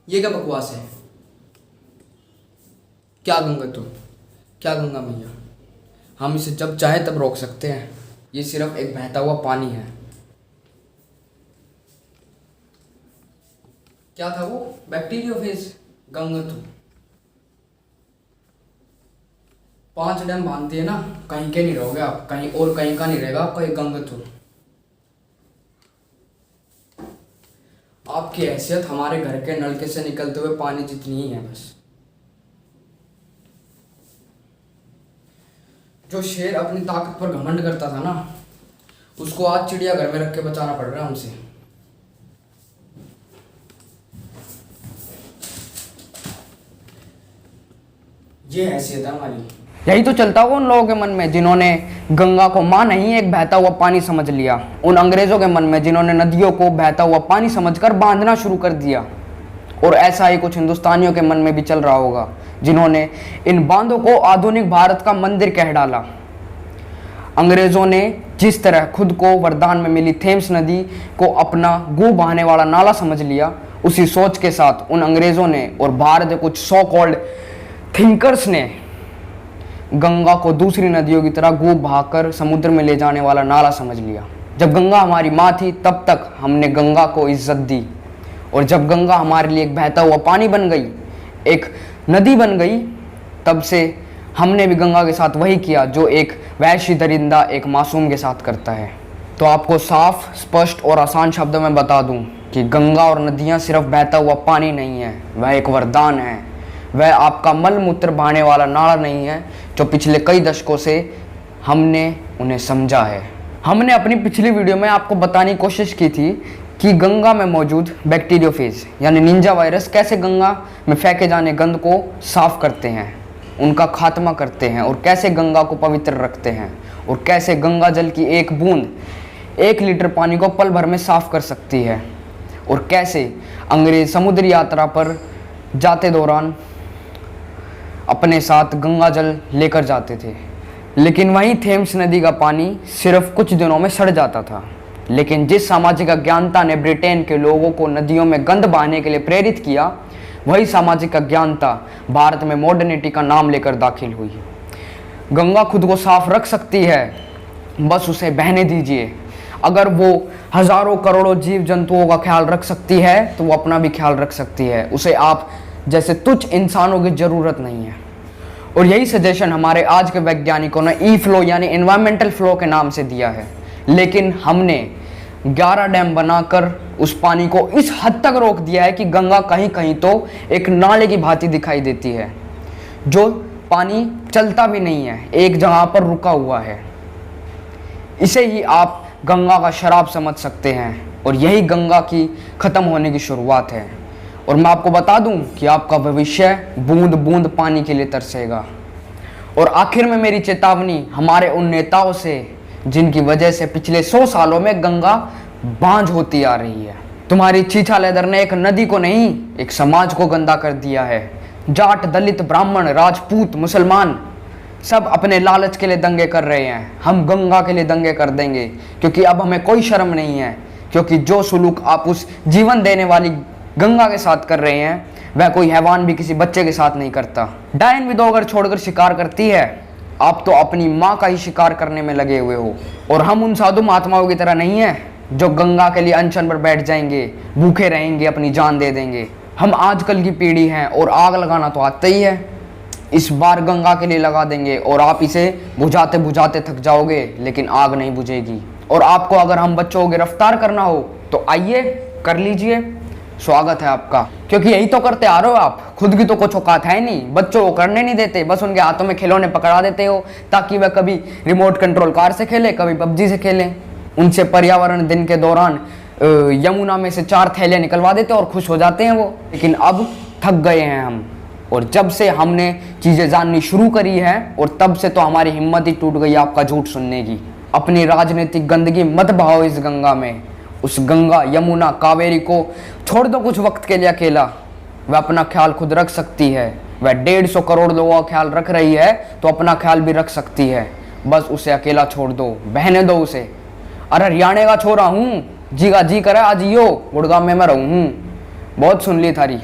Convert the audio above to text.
ये क्या बकवास है? क्या गंगा तुम, क्या गंगा मैया? हम इसे जब चाहे तब रोक सकते हैं। ये सिर्फ एक बहता हुआ पानी है। क्या था वो? बैक्टीरियोफेज गंगा तुम। 5 डैम बांधती है ना, कहीं के नहीं रहोगे आप, कहीं और कहीं का नहीं रहेगा आपका ये गंगा तुम। आपकी हैसियत हमारे घर के नलके से निकलते हुए पानी जितनी ही है बस। जो शेर अपनी ताकत पर घमंड करता था ना, उसको आज चिड़ियाघर में रख के बचाना पड़ रहा है हमसे। ये हैसियत है हमारी। यही तो चलता हुआ उन लोगों के मन में जिन्होंने गंगा को मां नहीं एक बहता हुआ पानी समझ लिया। उन अंग्रेजों के मन में जिन्होंने नदियों को बहता हुआ पानी समझकर बांधना शुरू कर दिया। और ऐसा ही कुछ हिंदुस्तानियों के मन में भी चल रहा होगा, जिन्होंने इन बांधों को आधुनिक भारत का मंदिर कह डाला। अंग्रेजों ने जिस तरह खुद को वरदान में मिली थेम्स नदी को अपना गू बहाने वाला नाला समझ लिया, उसी सोच के साथ उन अंग्रेजों ने और भारत के कुछ सो कॉल्ड थिंकर्स ने गंगा को दूसरी नदियों की तरह गू बहाकर समुद्र में ले जाने वाला नाला समझ लिया। जब गंगा हमारी माँ थी तब तक हमने गंगा को इज्जत दी, और जब गंगा हमारे लिए एक बहता हुआ पानी बन गई, एक नदी बन गई, तब से हमने भी गंगा के साथ वही किया जो एक वैश्य दरिंदा एक मासूम के साथ करता है। तो आपको साफ, स्पष्ट और आसान शब्दों में बता दूं कि गंगा और नदियाँ सिर्फ बहता हुआ पानी नहीं है, वह एक वरदान है। वह आपका मल मूत्र बहाने वाला नाला नहीं है जो पिछले कई दशकों से हमने उन्हें समझा है। हमने अपनी पिछली वीडियो में आपको बताने की कोशिश की थी कि गंगा में मौजूद बैक्टीरियोफेज यानी निंजा वायरस कैसे गंगा में फेंके जाने गंद को साफ करते हैं, उनका खात्मा करते हैं, और कैसे गंगा को पवित्र रखते हैं, और कैसे गंगा जल की एक बूंद 1 लीटर पानी को पल भर में साफ कर सकती है, और कैसे अंग्रेज समुद्री यात्रा पर जाते दौरान अपने साथ गंगा जल लेकर जाते थे। लेकिन वहीं थेम्स नदी का पानी सिर्फ कुछ दिनों में सड़ जाता था। लेकिन जिस सामाजिक अज्ञानता ने ब्रिटेन के लोगों को नदियों में गंद बहाने के लिए प्रेरित किया, वही सामाजिक अज्ञानता भारत में मॉडर्निटी का नाम लेकर दाखिल हुई। गंगा खुद को साफ रख सकती है, बस उसे बहने दीजिए। अगर वो हजारों करोड़ों जीव जंतुओं का ख्याल रख सकती है तो वो अपना भी ख्याल रख सकती है। उसे आप जैसे तुच्छ इंसानों की ज़रूरत नहीं है। और यही सजेशन हमारे आज के वैज्ञानिकों ने ई फ्लो यानी एनवायरमेंटल फ्लो के नाम से दिया है। लेकिन हमने 11 डैम बनाकर उस पानी को इस हद तक रोक दिया है कि गंगा कहीं कहीं तो एक नाले की भांति दिखाई देती है, जो पानी चलता भी नहीं है, एक जगह पर रुका हुआ है। इसे ही आप गंगा का शराब समझ सकते हैं, और यही गंगा की ख़त्म होने की शुरुआत है। और मैं आपको बता दूं कि आपका भविष्य बूंद बूंद पानी के लिए तरसेगा। और आखिर में मेरी चेतावनी हमारे उन नेताओं से जिनकी वजह से पिछले 100 सालों में गंगा बांझ होती आ रही है। तुम्हारी छीछा लेदर ने एक नदी को नहीं, एक समाज को गंदा कर दिया है। जाट, दलित, ब्राह्मण, राजपूत, मुसलमान सब अपने लालच के लिए दंगे कर रहे हैं। हम गंगा के लिए दंगे कर देंगे, क्योंकि अब हमें कोई शर्म नहीं है। क्योंकि जो सुलूक आप उस जीवन देने वाली गंगा के साथ कर रहे हैं, वह कोई हैवान भी किसी बच्चे के साथ नहीं करता। डायन भी 2 अगर छोड़कर शिकार करती है, आप तो अपनी माँ का ही शिकार करने में लगे हुए हो। और हम उन साधु महात्माओं की तरह नहीं हैं जो गंगा के लिए अनशन पर बैठ जाएंगे, भूखे रहेंगे, अपनी जान दे देंगे। हम आजकल की पीढ़ी हैं और आग लगाना तो आता ही है। इस बार गंगा के लिए लगा देंगे और आप इसे बुझाते बुझाते थक जाओगे, लेकिन आग नहीं बुझेगी। और आपको अगर हम बच्चों को गिरफ्तार करना हो तो आइए, कर लीजिए, स्वागत है आपका। क्योंकि यही तो करते आ रहे हो आप। खुद की तो कुछ औकात है नहीं, बच्चों को करने नहीं देते, बस उनके हाथों में खिलौने पकड़ा देते हो ताकि वह कभी रिमोट कंट्रोल कार से खेले, कभी पबजी से खेले। उनसे पर्यावरण दिन के दौरान यमुना में से 4 थैलियाँ निकलवा देते और खुश हो जाते हैं वो। लेकिन अब थक गए हैं हम, और जब से हमने चीज़ें जाननी शुरू करी है, और तब से तो हमारी हिम्मत ही टूट गई आपका झूठ सुनने की। अपनी राजनीतिक गंदगी मत बहाओ इस गंगा में। उस गंगा, यमुना, कावेरी को छोड़ दो कुछ वक्त के लिए अकेला। वह अपना ख्याल खुद रख सकती है। वह 150 करोड़ लोगों का ख्याल रख रही है तो अपना ख्याल भी रख सकती है। बस उसे अकेला छोड़ दो, बहने दो उसे। अरे हरियाणे का छोरा हूँ, जी का जी करे आज यो गुड़गांव में मैं रहूँ। बहुत सुन ली थारी।